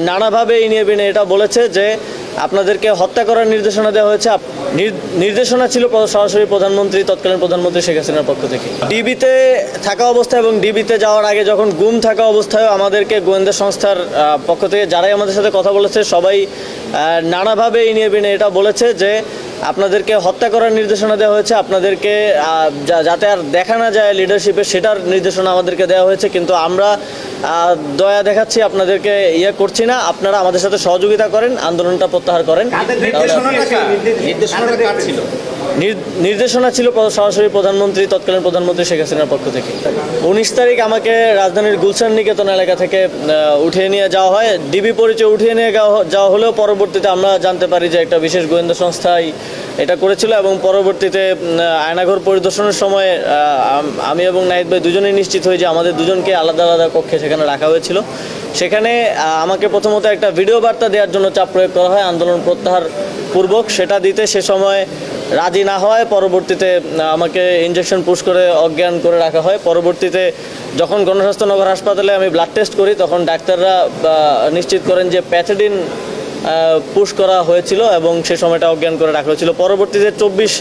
নানাভাবে এই নিয়ে এটা বলেছে যে আপনাদেরকে হত্যা করার নির্দেশনা দেওয়া হয়েছে। নির্দেশনা ছিল সরাসরি তৎকালীন প্রধানমন্ত্রী শেখ হাসিনার পক্ষ থেকে। ডিবিতে থাকা অবস্থায় এবং ডিবিতে যাওয়ার আগে যখন গুম থাকা অবস্থায় আমাদেরকে গোয়েন্দা সংস্থার পক্ষ থেকে যারাই আমাদের সাথে কথা বলেছে সবাই নানাভাবে এই নিয়ে এটা বলেছে যে আপনাদেরকে হত্যা করার নির্দেশনা দেওয়া হয়েছে, আপনাদেরকে যাতে আর দেখা না যায় লিডারশিপে সেটার নির্দেশনা আমাদেরকে দেওয়া হয়েছে। কিন্তু আমরা দয়া দেখাচ্ছি, আপনাদেরকে করছি না, আপনারা আমাদের সাথে সহযোগিতা করেন, আন্দোলনটা প্রত্যাহার করেন। নির্দেশনা ছিল সরাসরি তৎকালীন প্রধানমন্ত্রী শেখ হাসিনার পক্ষ থেকে। 19 তারিখ আমাকে রাজধানীর গুলশান নিকেতন এলাকা থেকে উঠিয়ে নিয়ে যাওয়া হয়। ডিবি পরিচয় উঠিয়ে নিয়ে যাওয়া হলেও পরবর্তীতে আমরা জানতে পারি যে একটা বিশেষ গোয়েন্দা সংস্থাই এটা করেছিল এবং পরবর্তীতে আয়নাঘর পরিদর্শনের সময় আমি এবং নাহিদ ভাই দুজনেই নিশ্চিত হই যে আমাদের দুজনকে আলাদা আলাদা কক্ষে সেখানে রাখা হয়েছিল। সেখানে আমাকে প্রথমত একটা ভিডিও বার্তা দেওয়ার জন্য চাপ প্রয়োগ করা হয় আন্দোলন প্রত্যাহার পূর্বক। সেটা দিতে সে সময় রাজি না হয় পরবর্তীতে আমাকে ইনজেকশন পুশ করে অজ্ঞান করে রাখা হয়। পরবর্তীতে যখন গণস্বাস্থ্য নগর হাসপাতালে আমি ব্লাড টেস্ট করি তখন ডাক্তাররা নিশ্চিত করেন যে প্যাথিডিন পুশ করা হয়েছিল এবং সে সময়টা অজ্ঞান করে রাখা হয়েছিল। পরবর্তীতে 24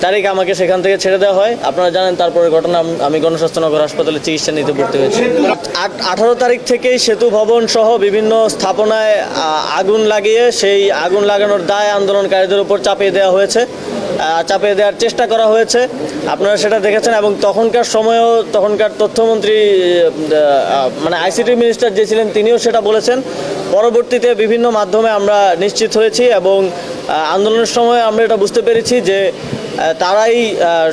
তারিখ আমাকে সেখান থেকে ছেড়ে দেওয়া হয়। আপনারা জানেন তারপরে ঘটনা আমি গণস্বাস্থ্য নগর হাসপাতালে চিকিৎসা নিতে ভর্তি হয়েছি। 18 তারিখ থেকেই সেতু ভবন সহ বিভিন্ন স্থাপনায় আগুন লাগিয়ে সেই আগুন লাগানোর দায় আন্দোলনকারীদের উপর চাপিয়ে দেওয়ার চেষ্টা করা হয়েছে। আপনারা সেটা দেখেছেন এবং তখনকার তথ্যমন্ত্রী মানে আইসিটি মিনিস্টার যে ছিলেন তিনিও সেটা বলেছেন। পরবর্তীতে বিভিন্ন মাধ্যমে আমরা নিশ্চিত হয়েছি এবং আন্দোলনের সময় আমরা এটা বুঝতে পেরেছি যে তারাই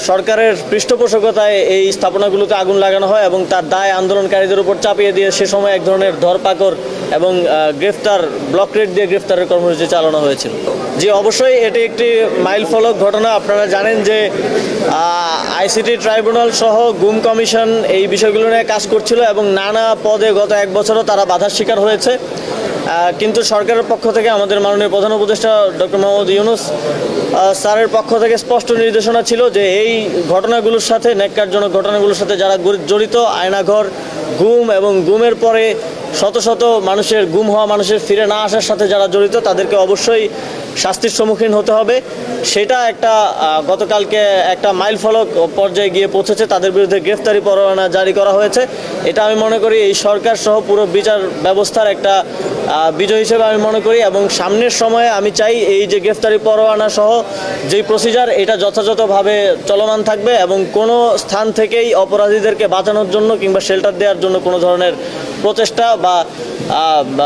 সরকারের পৃষ্ঠপোষকতায় এই স্থাপনাগুলোতে আগুন লাগানো হয় এবং তার দায় আন্দোলনকারীদের উপর চাপিয়ে দিয়ে সে সময় এক ধরনের ধরপাকড় এবং ব্লক রেড দিয়ে গ্রেফতারের কর্মসূচি চালানো হয়েছিল। জি অবশ্যই এটি একটি মাইলফলক ঘটনা। আপনারা জানেন যে আইসিটি ট্রাইব্যুনাল সহ গুম কমিশন এই বিষয়গুলো নিয়ে কাজ করছিল এবং নানা পদে গত 1 বছরও তারা বাধার শিকার হয়েছে। কিন্তু সরকারের পক্ষ থেকে আমাদের মাননীয় প্রধান উপদেষ্টা ডক্টর মোহাম্মদ ইউনূস স্যারের পক্ষ থেকে স্পষ্ট নির্দেশনা ছিল যে এই ঘটনাগুলোর সাথে ন্যাক্কারজনক ঘটনাগুলোর সাথে যারা জড়িত, আয়নাঘর গুম এবং গুমের পরে শত শত গুম হওয়া মানুষের ফিরে না আসার সাথে যারা জড়িত তাদেরকে অবশ্যই শাস্তির সম্মুখীন হতে হবে। সেটা গতকালকে একটা মাইলফলক পর্যায়ে গিয়ে পৌঁছেছে। তাদের বিরুদ্ধে গ্রেফতারি পরোয়ানা জারি করা হয়েছে। এটা আমি মনে করি এই সরকার সহ পুরো বিচার ব্যবস্থার একটা বিজয় হিসেবে আমি মনে করি এবং সামনের সময়ে আমি চাই এই যে গ্রেফতারি পরোয়ানা সহ যেই প্রসিজার এটা যথাযথভাবে চলমান থাকবে এবং কোনো স্থান থেকেই অপরাধীদেরকে বাঁচানোর জন্য কিংবা শেল্টার দেওয়ার জন্য কোনো ধরনের প্রচেষ্টা বা